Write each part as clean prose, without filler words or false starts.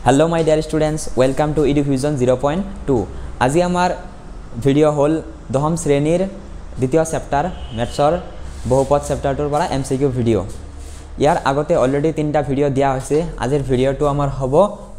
Hello my dear students, welcome to Edufusion 0.2. আজি আমাৰ video হল দহম শ্ৰেণীৰ দ্বিতীয় চেপ্টাৰ মেথছৰ বহুপদ চেপ্টাৰটোৰ পৰা এমসিকিউ ভিডিও। ইয়াৰ আগতে অলৰেডি তিনটা ভিডিও দিয়া হৈছে। আজিৰ ভিডিওটো আমাৰ হ'ব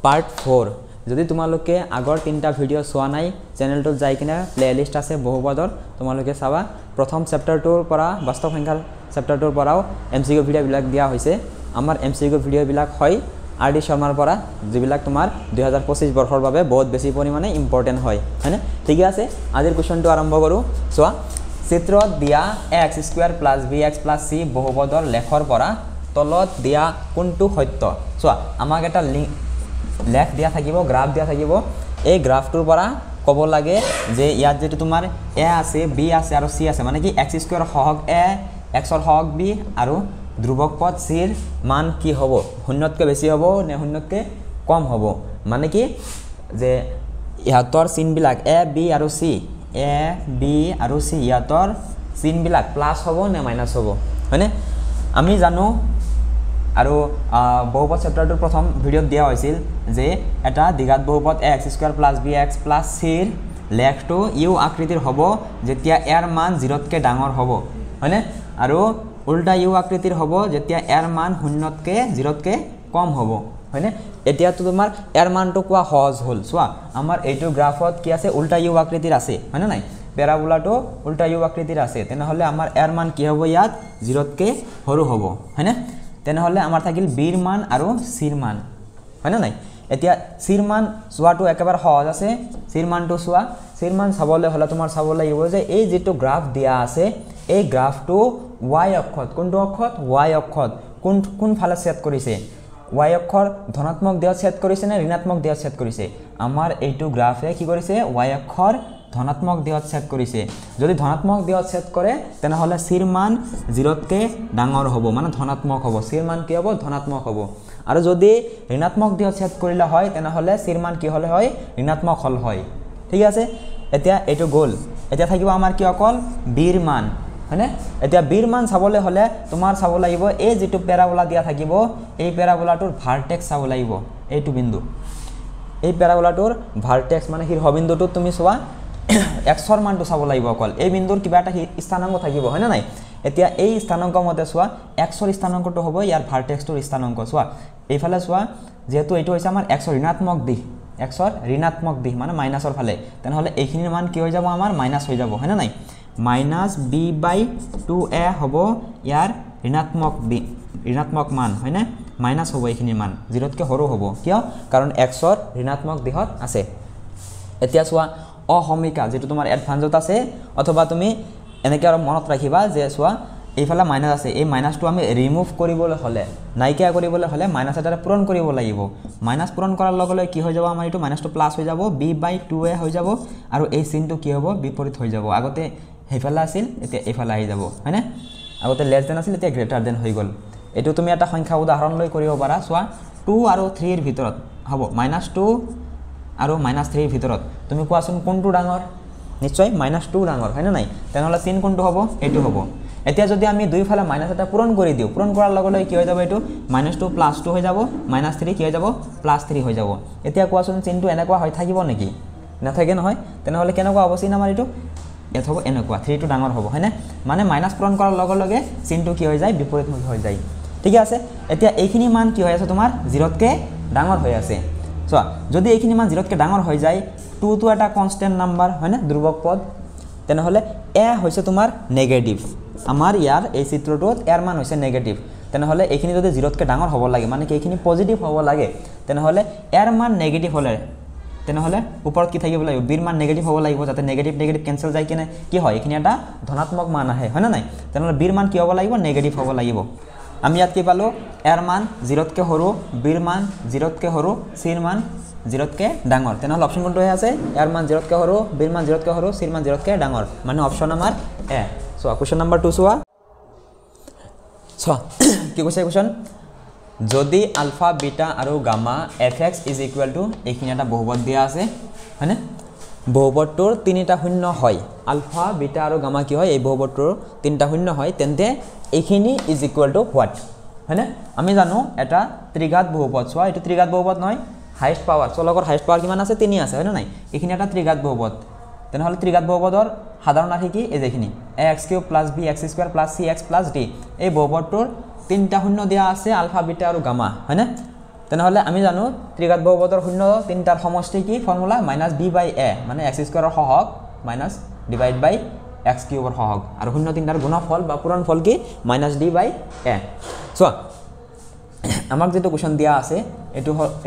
পাৰ্ট 4। যদি তোমালোকে আগৰ তিনটা ভিডিও চোৱা নাই চেনেলটোত যাই কিনে প্লেলিষ্ট আছে বহুপদৰ তোমালোকে চাবা। প্ৰথম চেপ্টাৰটোৰ পৰা বাস্তৱ সংখ্যাৰ চেপ্টাৰটোৰ পৰাও এমসিকিউ ভিডিও বিলাক দিয়া হৈছে। আমাৰ এমসিকিউ ভিডিও বিলাক হয় আৰডি শৰ্মাৰ পৰা যিবিলাক তোমাৰ 2025 বৰ্ষৰ বাবে বহুত বেছি পৰিমাণে ইম্পৰ্টেন্ট হয় হয়নে ঠিক আছে আজিৰ কোৱেশ্চনটো আৰম্ভ কৰো চোৱা চিত্ৰত দিয়া x² + bx + c বহুপদৰ লেখৰ পৰা তলত দিয়া কোনটো সত্য চোৱা আমাক এটা লেখ দিয়া থাকিব গ্ৰাফ দিয়া থাকিব এই গ্ৰাফটোৰ পৰা ক'ব লাগে যে ইয়াত যেটো তোমাৰ a আছে b আছে আৰু c আছে মানে কি x² সহগ a x ৰ সহগ b আৰু ধ্ৰুবক পদ c ৰ মান কি হ'ব শূন্যতকৈ বেছি হ'ব নে শূন্যতকৈ কম হ'ব মানে কি যে ইয়াতৰ চিন বিলাক a b আৰু c a b আৰু c ইয়াতৰ চিন বিলাক প্লাস হ'ব নে মাইনাস হ'ব হয়নে আমি জানো আৰু বহুপদ চেপ্টাৰটোৰ প্ৰথম ভিডিওত দিয়া হৈছিল যে এটা দ্বিঘাত বহুপদ x² + bx + c ৰ লেখটো ইউ আকৃতিৰ হ'ব যেতিয়া এৰ মান 0 তকৈ ডাঙৰ হ'ব হয়নে আৰু উল্টা ইউ আকৃতিৰ হ'ব যেতিয়া এৰ মান 0 তকৈ 0 তকৈ কম হ'ব হয়নে এতিয়া তো তোমাৰ এৰ মানটো কোৱা সহজ হ'ল চোৱা আমাৰ এইটো গ্ৰাফত কি আছে উল্টা ইউ আকৃতিৰ আছে হয়নে নাই প্যাৰাবোলাটো উল্টা ইউ আকৃতিৰ আছে তেনেহলে আমাৰ এৰ মান কি হ'ব ইয়াত 0 তকৈ সৰু হ'ব হয়নে তেনেহলে আমাৰ থাকিল b ৰ মান আৰু c ৰ মান হয়নে নাই এতিয়া c ৰ মান চোৱাটো একেবাৰে সহজ আছে c ৰ মানটো চোৱা c ৰ মান চাবলৈ হলে তোমাৰ চাব লাগিব যে এই যেটো গ্ৰাফ দিয়া আছে এই গ্ৰাফটো y অক্ষত কোনটো অক্ষত y অক্ষত কোন ফালে সেট কৰিছে y অক্ষৰ ধনাত্মক দিশত সেট কৰিছে নে ঋণাত্মক দিশত সেট কৰিছে আমাৰ এইটো গ্ৰাফে কি কৰিছে y অক্ষৰ ধনাত্মক দিশত সেট কৰিছে যদি ধনাত্মক দিশত সেট কৰে তেনেহলে c ৰ মান 0 তকৈ ডাঙৰ হ'ব মানে ধনাত্মক হ'ব c ৰ মান কি হ'ব ধনাত্মক হ'ব আৰু যদি ঋণাত্মক দিশত সেট কৰিলে হয় তেনেহলে c ৰ মান কি হলে হয় ঋণাত্মক হল হয় ঠিক আছে এতিয়া এইটো গল এতিয়া থাকিব আমাৰ কি অকল b ৰ মান হয়নে এতিয়া b ৰ মান চাবলৈ হলে তোমাৰ চাব লাগিব এই যেটো প্যাৰাবোলা দিয়া থাকিব এই প্যাৰাবোলাটোৰ ভাৰ্টেক্স চাব লাগিব এইটো বিন্দু এই প্যাৰাবোলাটোৰ ভাৰ্টেক্স মানে শীৰ্ষবিন্দুটো তুমি চোৱা x ৰ মানটো চাব লাগিব অকল এই বিন্দুৰ কিবা এটা স্থানাংক থাকিব হয়নে নাই এতিয়া এই স্থানাংক মতে চোৱা x ৰ স্থানাংকটো হ'ব ইয়াৰ ভাৰ্টেক্সটোৰ স্থানাংক চোৱা এইফালে চোৱা যেহেতু এইটো হৈছে আমাৰ x ৰ ঋণাত্মক দিশ x ৰ ঋণাত্মক দিশ মানে মাইনাসৰ ফালে তেনেহলে এইখিনিৰ মান কি হৈ যাব আমাৰ মাইনাস হৈ যাব হয়নে নাই -b/2a হ'ব ইয়াৰ ঋণাত্মক মান হয়নে মাইনাস হ'ব এইখিনিৰ মান 0 তকৈ সৰু হ'ব কিয় কাৰণ x ৰ ঋণাত্মক দিশত আছে এতিয়া চোৱা অসমীকা যেটো তোমাৰ এডভান্সত আছে অথবা তুমি এনেকৈ আৰু মনত ৰাখিবা যে চোৱা এইফালে মাইনাস আছে এই মাইনাসটো আমি ৰিমুভ কৰিবলৈ হলে নাইকিয়া কৰিবলৈ হলে মাইনাস এটাৰে পূৰণ কৰিব লাগিব মাইনাস পূৰণ কৰাৰ লগে লগে কি হৈ যাব আমাৰ এইটো মাইনাসটো প্লাস হৈ যাব b/2a হৈ যাব আৰু এই চিনটো কি হ'ব বিপৰীত হৈ যাব আগতে হেফালে আছিল এতিয়া এফালে আহি যাব হয়নে আগতে লেস দেন আছিল এতিয়া গ্ৰেটাৰ দেন হৈ গল এটো তুমি এটা সংখ্যা উদাহৰণ লৈ কৰিব পাৰা চোৱা 2 আৰু 3 ৰ ভিতৰত হ'ব -2 আৰু -3 ৰ ভিতৰত তুমি কোৱাচোন কোনটো ডাঙৰ নিশ্চয় -2 ডাঙৰ হয়নে নাই তেনেহলে চিন কোনটো হ'ব এটো হ'ব এতিয়া যদি আমি দুইফালে মাইনাস এটা পূৰণ কৰি দিও পূৰণ কৰাৰ লগে লগে কি হৈ যাব এটো -2 + 2 হৈ যাব -3 কি হৈ যাব +3 হৈ যাব এতিয়া কোৱাচোন চিনটো এনেকুৱা হৈ থাকিব নেকি নাথাকে নহয় তেনেহলে কেনেকুৱা হ'ব চিন আমাৰ এটো এত হ'ব এনেকুৱা 3 টো ডাঙৰ হ'ব হয়নে মানে মাইনাস পূৰণ কৰাৰ লগে লগে চিনটো কি হৈ যায় বিপৰীতমুখী হৈ যায় ঠিক আছে এতিয়া এইখিনি মান কি হৈ আছে তোমাৰ 0 তকৈ ডাঙৰ হৈ আছে চোৱা যদি এইখিনি মান 0 তকৈ ডাঙৰ হৈ যায় 2 টো এটা কনস্ট্যান্ট নাম্বাৰ হয়নে ধ্ৰুবক পদ তেনেহলে a হৈছে তোমাৰ নেগেটিভ আমাৰ ইয়াৰ এই চিত্ৰটোত এৰ মান হৈছে নেগেটিভ তেনেহলে এইখিনি যদি 0 তকৈ ডাঙৰ হ'ব লাগে মানে কি এইখিনি পজিটিভ হ'ব লাগে তেনেহলে এৰ মান নেগেটিভ হলে তেনেহলে ওপৰত কি থাকিব লাগিব b ৰ মান নেগেটিভ হ'ব লাগিব যাতে নেগেটিভ কেনসেল যায় কিনে কি হয় এইখিনি এটা ধনাত্মক মান আহে হয় না নাই তেনেহলে b ৰ মান কি হ'ব লাগিব নেগেটিভ হ'ব লাগিব আমি ইয়াত কি পালো এৰ মান 0 তকৈ সৰু b ৰ মান 0 তকৈ সৰু c ৰ মান 0 তকৈ ডাঙৰ তেনেহলে অপচন কোনটো আছে এৰ মান 0 তকৈ সৰু b ৰ মান 0 তকৈ সৰু c ৰ মান 0 তকৈ ডাঙৰ মানে অপচন আমাৰ এ সো কোৱেশ্চন নম্বৰ 2 চোৱা কি কৈছে কোৱেশ্চন যদি আলফা বিটা আৰু গামা fx = এইখিনি এটা বহুপদ দিয়া আছে হয়নে বহুপদটোৰ তিনিটা শূন্য হয় আলফা বিটা আৰু গামা কি হয় এই বহুপদটোৰ তিনিটা শূন্য হয় তেন্তে এইখিনি = হোৱাট হয়নে আমি জানো এটা ত্ৰিঘাত বহুপদ চোৱা এটো ত্ৰিঘাত বহুপদ নহয় হাইয়েষ্ট পাৱাৰ চলকৰ হাইয়েষ্ট পাৱাৰ কিমান আছে 3 আছে হয় না নাই এইখিনি এটা ত্ৰিঘাত বহুপদ তেনেহলে ত্ৰিঘাত বহুপদৰ সাধাৰণ ৰাশি কি এই যেখিনি ax³ + bx² + cx + d এই বহুপদটোৰ তিনটা শূন্য দিয়া আছে আলফা বিটা আৰু গামা হয় না তেনেহলে আমি জানো ত্ৰিঘাত বহুপদৰ শূন্য তিনটাৰ সমষ্টি কি ফৰ্মুলা -b/a মানে x² ৰ সহগ / x³ ৰ সহগ আৰু শূন্য তিনটাৰ গুণফল বা পূৰণফল কি -d/a সো আমাক যেটো কোৱেশ্চন দিয়া আছে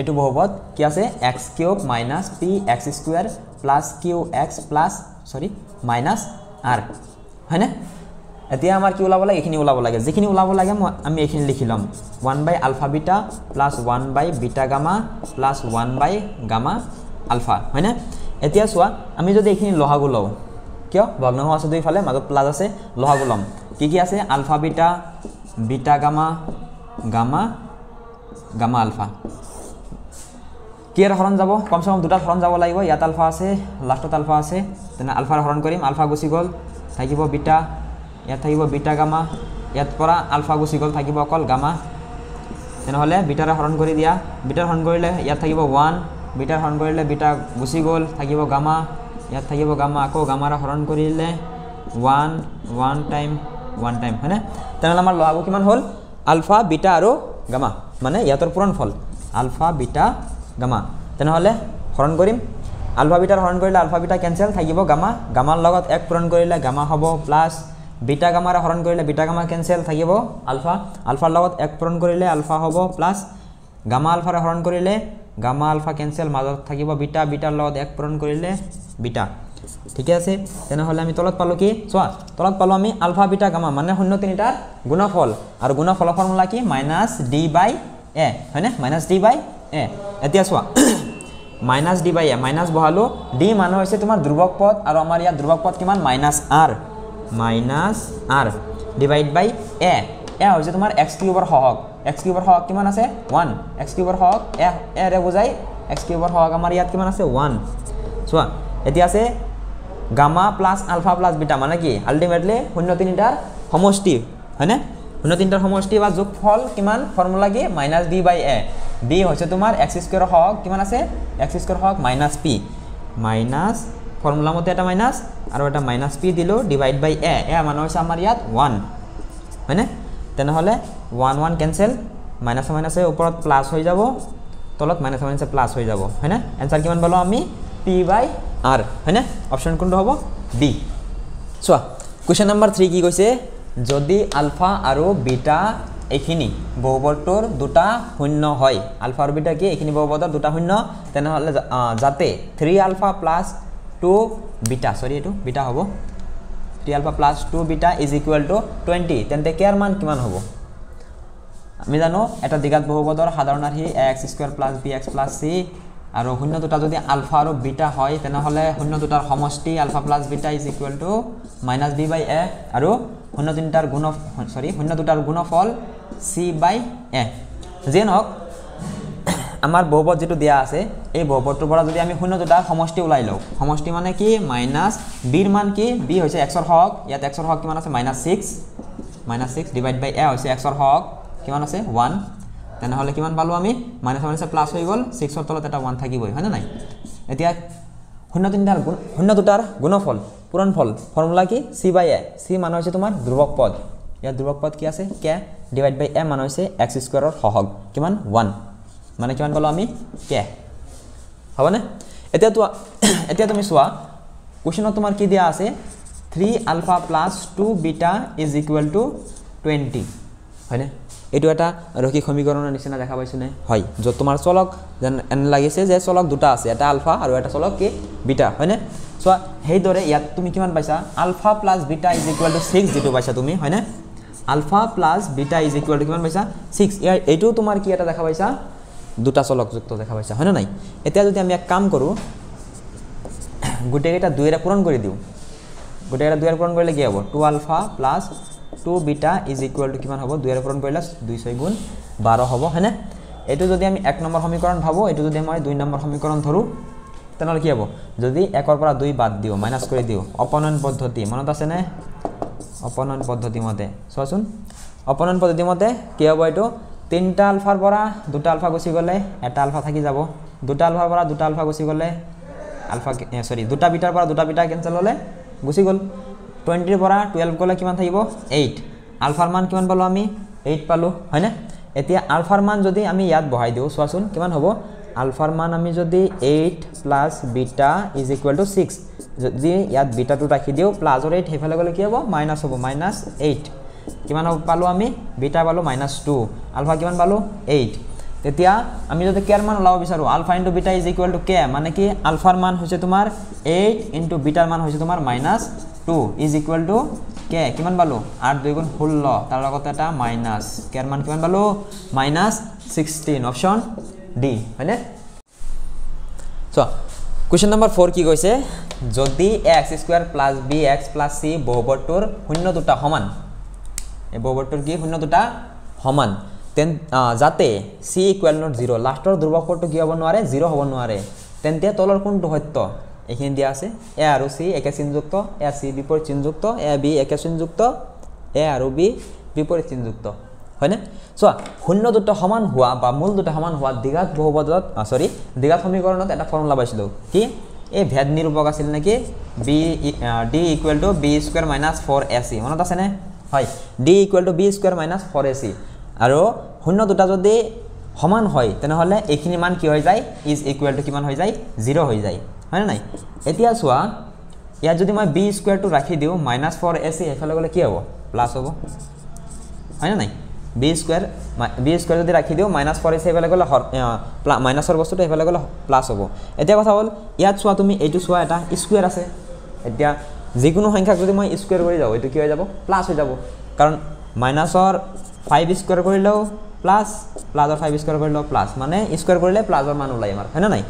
এটো বহুপদ কি আছে x³ - px² + qx - r হয়নে এতিয়া আমাৰ কি ওলাব লাগে এইখিনি ওলাব লাগে যিখিনি ওলাব লাগে আমি এইখিনি লিখি লম 1/α বিটা + 1/β গামা + 1/গামা আলফা হয়নে এতিয়া চোৱা আমি যদি এইখিনি লহাগু লও কিয় ভগ্নাংশ আছে দুইফালে মাজত প্লাস আছে লহাগু লম কি আছে alpha beta beta gamma gamma gamma alpha কি এর হরণ যাব কমসে কম দুটা হরণ যাব লাগিব ইয়াত আলফা আছে লাস্টত আলফা আছে তেনে আলফাৰ হৰণ কৰিম আলফা গুছি গল থাকিব বিটা ইয়াত থাকিব বিটা গামা ইয়াত পৰা আলফা গুছি গল থাকিব অকল গামা তেনেহলে বিটাৰ হৰণ কৰি দিয়া বিটাৰ হৰণ কৰিলে ইয়াত থাকিব 1 বিটাৰ হৰণ কৰিলে বিটা গুছি গল থাকিব গামা ইয়াত থাকিব গামা আকৌ গামাৰ হৰণ কৰিলে 1 টাইম হয়নে তেনেহলে আমাৰ লহাগু কিমান হল আলফা বিটা আৰু গামা মানে ইয়াতৰ পূৰণফল আলফা বিটা গামা তেনেহলে হৰণ কৰিম আলফা বিটাৰ হৰণ কৰিলে আলফা বিটা কেনসেল থাকিব গামা গামাৰ লগত 1 পূৰণ কৰিলে গামা হ'ব প্লাস বিটা গামাৰ হৰণ কৰিলে বিটা গামা কেনসেল থাকিব আলফা আলফাৰ লগত 1 পূৰণ কৰিলে আলফা হ'ব প্লাস গামা আলফাৰ হৰণ কৰিলে গামা আলফা কেনসেল মাজত থাকিব বিটা বিটাৰ লগত 1 পূৰণ কৰিলে বিটা ঠিক আছে তেনেহলে আমি তলত পালো কি চোৱা তলত পালো আমি আলফা বিটা গামা মানে শূন্য তিনিটাৰ গুণফল আৰু গুণফলৰ ফৰ্মুলা কি -d/a হয়নে -d/a এতিয়া চোৱা -d/a মাইনাস বহালো d মানে হৈছে তোমাৰ ধ্ৰুবক পদ আৰু আমাৰ ইয়াত ধ্ৰুবক পদ কিমান -r /a a হৈছে তোমাৰ x³ ৰ সহগ x³ ৰ সহগ কিমান আছে 1 x³ ৰ সহগ a ৰে বুজাই x³ ৰ সহগ আমাৰ ইয়াত কিমান আছে 1 চোৱা এতিয়া আছে gamma plus alpha plus beta মানে কি আলটিমেটলি শূন্য তিনিটাৰ সমষ্টি হয়নে শূন্য তিনিটাৰ সমষ্টি বা যোগফল কিমান ফৰ্মুলা কি -d/a b হৈছে তোমাৰ x² ৰ সহগ কিমান আছে x² ৰ সহগ -p মাইনাস ফৰ্মুলা মতে এটা মাইনাস আৰু এটা -p দিলো /a a মানে হৈছে আমাৰ ইয়াত 1 হয়নে তেনেহলে 1 কেনসেল মাইনাস মাইনাসে ওপৰত প্লাস হৈ যাব তলত মাইনাস মাইনাসে প্লাস হৈ যাব হয়নে आंसर কিমান পালো আমি p/r হয়নে অপশন কোনটো হ'ব b চোৱা কোৱেশ্চন নম্বৰ 3 কি কৈছে যদি আলফা আৰু বিটা এইখিনি বহুপদৰ দুটা শূন্য হয় আলফা আৰু বিটা কি এইখিনি বহুপদৰ দুটা শূন্য তেনেহলে যাতে 3α + 2 বিটা সৰি এটো বিটা হ'ব 3α + 2 বিটা = 20 তেন্তে কেয়াৰ মান কিমান হ'ব আমি জানো এটা দ্বিঘাত বহুপদৰ সাধাৰণ ৰাশি ax² + bx + c আৰু শূন্য দুটা যদি আলফা আৰু বিটা হয় তেনেহলে শূন্য দুটাৰ সমষ্টি আলফা + বিটা = -b/a আৰু শূন্য তিনটাৰ শূন্য দুটাৰ গুণফল c/a যেনক আমাৰ বহুপদ যেটো দিয়া আছে এই বহুপদটোৰ পৰা যদি আমি শূন্য দুটাৰ সমষ্টি উলাই লও সমষ্টি মানে কি -b ৰ মান কি b হৈছে x ৰ হক ইয়াত x ৰ হক কিমান আছে -6 /a হৈছে x ৰ হক কিমান আছে 1 তেনেহলে কিমান পালো আমি মাইনাস প্লাস হৈ গল 6 ৰ তলত এটা 1 থাকিবই হয় না নাই এতিয়া শূন্য দুটাৰ গুণফল পূৰণফল ফৰ্মুলা কি c/a c মানে হৈছে তোমাৰ ধ্ৰুবক পদ ইয়াত ধ্ৰুবক পদ কি আছে k /a মানে হৈছে x² ৰ সহগ কিমান 1 মানে কিমান পালো আমি k হবনে এতিয়া তুমি চোৱা কোৱেশ্চনত তোমাৰ কি দিয়া আছে 3α + 2 বিটা = 20 হয়নে এটো এটা ৰৈখিক সমীকৰণৰ নিচিনা দেখা পাইছো নে হয় যত তোমাৰ চলক এন লাগিছে যে চলক দুটা আছে এটা আলফা আৰু এটা চলক কি বিটা হয়নে সো হেই দৰে ইয়াত তুমি কিমান পাইছা আলফা + বিটা = 6 যেটো পাইছা তুমি হয়নে আলফা + বিটা = কিমান পাইছা 6 ইয়াৰ এটো তোমাৰ কি এটা দেখা পাইছা দুটা চলক যুক্ত দেখা পাইছা হয় না নাই এতিয়া যদি আমি এক কাম কৰো গুটেকেটা 2 এৰে পূৰণ কৰি দিও গুটেকেটা 2 এৰে পূৰণ কৰিলে কি হ'ব 2α + 2 বিটা = কিমান হ'ব 2 এৰ পূৰণ কৰিলে 2 6 গুণ 12 হ'ব হয়নে এটো যদি আমি 1 নম্বৰ সমীকৰণ ভাবো এটো যদি মই 2 নম্বৰ সমীকৰণ ধৰো তেনেহলে কি হ'ব যদি 1 ৰ পৰা 2 বাদ দিও মাইনাস কৰি দিও অপনয়ন পদ্ধতি মনত আছে নে অপনয়ন পদ্ধতি মতে চোৱাচোন অপনয়ন পদ্ধতি মতে কি হ'ব এটো 3টা আলফাৰ পৰা 2টা আলফা গুছি গলে এটা আলফা থাকি যাব দুটা আলফাৰ পৰা দুটা আলফা গুচি গ'লে আলফা সৰি দুটা বিটাৰ পৰা দুটা বিটা কেনসেল হ'লে গুচি গ'ল 20 ৰ পৰা 12 গ'লে কিমান থাকিব 8 আলফাৰ মান কিমান পালো আমি 8 পালো হয়নে এতিয়া আলফাৰ মান যদি আমি ইয়াত বহাই দিও চোৱাচোন কিমান হ'ব আলফাৰ মান আমি যদি 8 plus beta is equal two 6 যদি ইয়াত বিটাটো ৰাখি দিও প্লাস 8 হেফালে গ'লে কি হ'ব মাইনাস হ'ব -8 কিমান পালো আমি বিটা পালো -2 আলফা কিমান পালো 8 তেতিয়া আমি যদি কে এর মান ওলাব বিচাৰো alpha into beta is equal to K মানে কি আলফাৰ মান হৈছে তোমাৰ 8 ইনটু বিটাৰ মান হৈছে তোমাৰ -2 ইজ ইকুয়াল টু কে কিমান পালো 8 2 গুণ 16 তাৰ লগত এটা মাইনাস কে এর মান কিমান পালো -16 অপশন ডি হয়নে সো কোশ্চেন নাম্বার 4 কি কৈছে যদি x² + bx + c বহুপদটোৰ শূন্য দুটা সমান এই বহুপদটোৰ কি শূন্য দুটা সমান তেন যাতে c = 0 লাষ্টৰ ধ্ৰুবকটো কি হ'ব নোৱাৰে 0 হ'ব নোৱাৰে তেন্তে তলৰ কোনটো সত্য এখিনি দিয়া আছে a আৰু c একে চিনযুক্ত a c বিপৰীত চিনযুক্ত a b একে চিনযুক্ত a আৰু b বিপৰীত চিনযুক্ত হয়নে সো শূন্য দুটা সমান হোৱা বা মূল দুটা সমান হোৱা দ্বিঘাত বহুপদত দ্বিঘাত সমীকৰণত এটা ফৰ্মুলা পাইছিলো কি এই ভেদ নিৰূপক আছিল নেকি b d = b² - 4ac মনত আছে নে হয় d = b² - 4ac আৰু শূন্য দুটা যদি সমান হয় তেনেহলে এইখিনি মান কি হৈ যায় ইজ ইকুৱেল টু কিমান হৈ যায় 0 হৈ যায় হয় না নাই এতিয়া চোৱা ইয়াত যদি মই b² টো ৰাখি দিও -4ac এফালে গলে কি হ'ব প্লাস হ'ব হয় না নাই b² যদি ৰাখি দিও -4ac এফালে গলে মাইনাসৰ বস্তুটো এফালে গলে প্লাস হ'ব এতিয়া কথা হ'ল ইয়াত চোৱা তুমি এইটো চোৱা এটা স্কয়াৰ আছে এতিয়া যিকোনো সংখ্যাক যদি মই স্কয়াৰ কৰি যাও এটো কি হৈ যাব প্লাস হৈ যাব কাৰণ মাইনাসৰ 5 স্কয়াৰ কৰিলেও প্লাস প্লাসৰ 5 স্কয়াৰ কৰিলেও প্লাস মানে স্কয়াৰ কৰিলে প্লাসৰ মান ওলাই আমাৰ হয় না নাই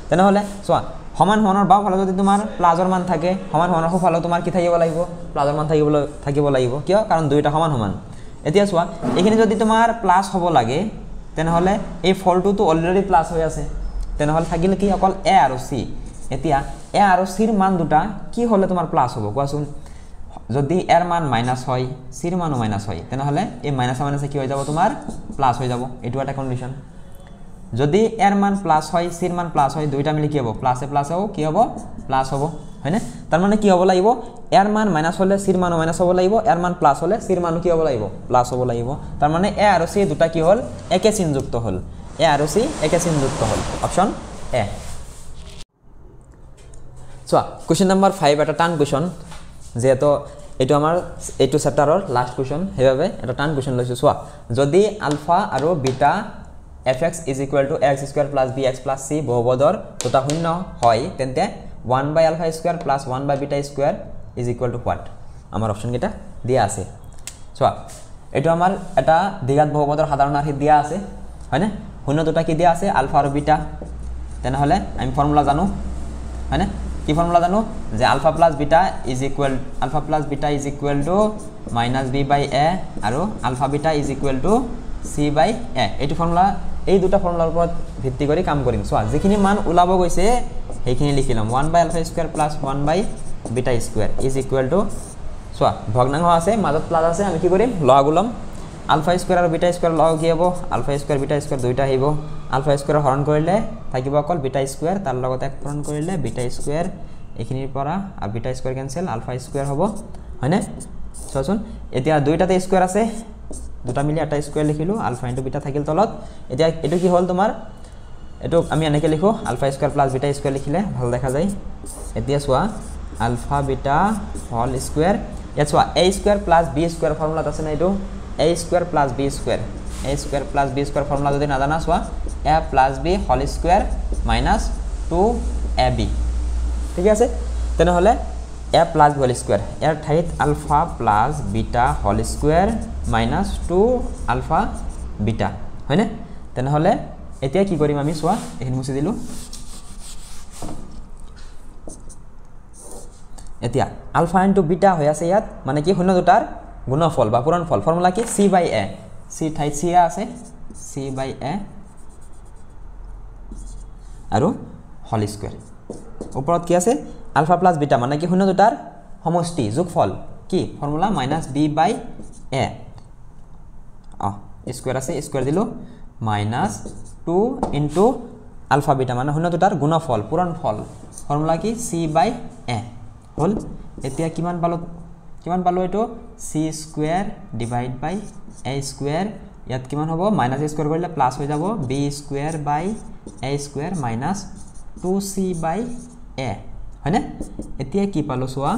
তেনেহলে চোৱা সমান সমানৰ বাও ফালে যদি তোমাৰ প্লাসৰ মান থাকে সমান সমানৰ ফালে তোমাৰ কি থাকিব লাগিব প্লাসৰ মান থাকিব লাগিব কিয় কাৰণ দুইটা সমান সমান এতিয়া চোৱা এখিনি যদি তোমাৰ প্লাস হ'ব লাগে তেনেহলে এই ফলটো তো অলৰেডি প্লাস হৈ আছে তেনেহলে থাকিলে কি অকল a আৰু c এতিয়া a আৰু c ৰ মান দুটা কি হলে তোমাৰ প্লাস হ'ব কোৱাচোন যদি এৰ মান মাইনাস হয় c ৰ মানো মাইনাস হয় তেনেহলে এই মাইনাস মাইনাস কি হৈ যাব তোমাৰ প্লাস হৈ যাব এটো এটা কন্ডিশন যদি এৰ মান প্লাস হয় c ৰ মান প্লাস হয় দুইটা মিলি কি হ'ব প্লাসে প্লাসে কি হ'ব প্লাস হ'ব হয়নে তার মানে কি হ'ব লাগিব এর মান মাইনাস হলে c ৰ মানো মাইনাস হ'ব লাগিব এৰ মান প্লাস হলে c ৰ মানো কি হ'ব লাগিব প্লাস হ'ব লাগিব তাৰ মানে a আৰু c দুটা কি হল একে চিনযুক্ত হল a আৰু c একে চিনযুক্ত হল option A so question number 5 এটা টান কোশ্চেন যেহেতু এটো আমাৰ এটো চ্যাপ্টাৰৰ লাস্ট কোশ্চেন হেবাবে এটা টান কোশ্চেন লৈছো সোয়া যদি আলফা আৰু beta fx = x² + bx + c বহুপদৰ দুটা শূন্য হয় তেন্তে 1/α² + 1/β² = what আমাৰ অপশন কেটা দিয়া আছে সোয়া এটো আমাৰ এটা দ্বিঘাত বহুপদৰ সাধাৰণ ৰাশি দিয়া আছে হয়নে শূন্য দুটা কি দিয়া আছে আলফা আৰু বিটা তেনেহলে আমি ফৰ্মুলা জানো হয়নে কি ফর্মুলা জানো যে alpha plus beta is equal to -b/a আৰু alpha beta is equal to c/a এইটো ফৰ্মুলা এই দুটা ফৰ্মুলাৰ ওপৰত ভিত্তি কৰি কাম কৰিম সোয়া যিখিনি মান ওলাব গৈছে সেইখিনি লিখিলাম 1/α² + 1/β² ইজ ইকুয়াল টু সোয়া ভগ্নাংশ আছে মাজত প্লাস আছে আমি কি কৰিম লসাগু লম α² আৰু β² লসাগু কি হ'ব α² β² দুইটা আহিব α² হৰণ কৰিলে থাকিব অকল β² তাৰ লগত এক হৰণ কৰিলে β² এখিনিৰ পৰা আৰু β² কেনসেল α² হ'ব হয়নে চোৱাচোন এতিয়া দুইটাতে স্কয়াৰ আছে দুটা মিলি এটা স্কয়াৰ লিখিলো আলফা ইনটু বিটা থাকিল তলত এতিয়া এটো কি হল তোমাৰ এটো আমি এনেকে লিখো α² + β² লিখিলে ভাল দেখা যায় এতিয়া চোৱা আলফা বিটা হোল স্কয়াৰ এতিয়া চোৱা a² + b² ফৰ্মুলাত আছে না এটো a² + b² a² + b² formula যদি না জানা সোয়া a + b whole square - 2ab ঠিক আছে তেনেহলে a + b হোল স্কয়ার এর ঠাইত alpha + beta whole square - 2α beta হয়নে তেনেহলে এতিয়া কি কৰিম আমি সোয়া এখিনি মুছি দিলু এতিয়া আলফা ইনটু বিটা হৈ আছে ইয়াত মানে কি শূন্য দুটাৰ গুণফল বা পূৰণফল ফৰ্মুলা কি c/a c ঠাইত c আছে c/a আৰু হোল স্কয়াৰ ওপৰত কি আছে আলফা প্লাস বিটা মানে কি শূন্য দুটাৰ সমষ্টি যোগফল কি ফৰ্মুলা -b/a স্কয়াৰ আছে স্কয়াৰ দিলো -2 * আলফা বিটা মানে শূন্য দুটাৰ গুণফল পূৰণফল ফৰ্মুলা কি c বাই a হল এতিয়া কিমান পালো এটো c square divide by a square ইয়াত কিমান হ'ব মাইনাস a স্কয়াৰ কৰিলে প্লাস হৈ যাব b square by a square minus 2c by a হয়নে এতিয়া কি পালো সোয়া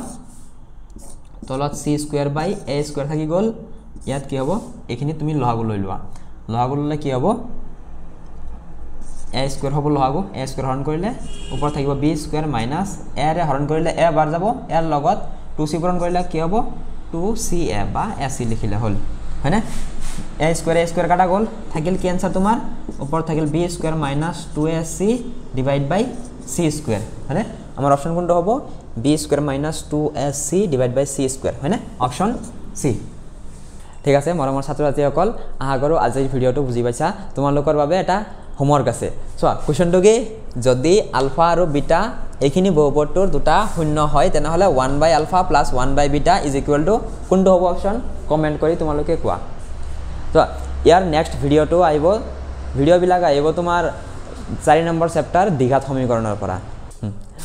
তলত c square by a square থাকি গল ইয়াত কি হ'ব এখিনি তুমি লহাগু লৈ লোৱা লহাগু ললে কি হ'ব a স্কয়াৰ হ'ব লহাগু a স্কয়াৰ হৰণ কৰিলে ওপৰ থাকিব b স্কয়াৰ মাইনাস a ৰে হৰণ কৰিলে a বাৰ যাব a লগত 2c পূৰণ কৰিলে কি হ'ব 2ca বা ac লিখিলে হল হয়নে a স্কয়াৰ কাটা গল থাকিল কি आंसर তোমাৰ ওপৰ থাকিল b square minus 2ac divide by c square হয়নে আমাৰ অপচন কোনটো হ'ব b square minus 2ac divide by c square হয়নে অপচন c ঠিক আছে মৰমৰ ছাত্ৰ ছাত্ৰীসকল আশা কৰো আজিৰ ভিডিওটো বুজি পাইছা তোমালোকৰ বাবে এটা হোমৱৰ্ক আছে চোৱা কোৱেশ্চনটো কি যদি আলফা আৰু বিটা এইখিনি বহুপদটোৰ দুটা শূন্য হয় তেনেহলে 1 by alpha plus 1 by beta is equal to কোনটো হ'ব অপচন কমেন্ট কৰি তোমালোকে কোৱা তো ইয়াৰ নেক্সট ভিডিওটো আইব ভিডিও বিলাক আইব তোমাৰ 4 নম্বৰ চেপ্টাৰ দ্বিঘাত সমীকৰণৰ পৰা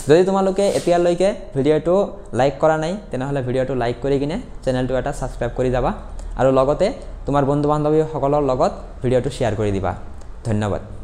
যদি তোমালোকে এতিয়ালৈকে ভিডিওটো লাইক কৰা নাই তেনেহলে ভিডিওটো লাইক কৰি কিনে চেনেলটো এটা সাবস্ক্ৰাইব কৰি যাবা আৰু লগতে তোমাৰ বন্ধু বান্ধৱী সকলৰ লগত ভিডিওটো শেয়াৰ কৰি দিবা ধন্যবাদ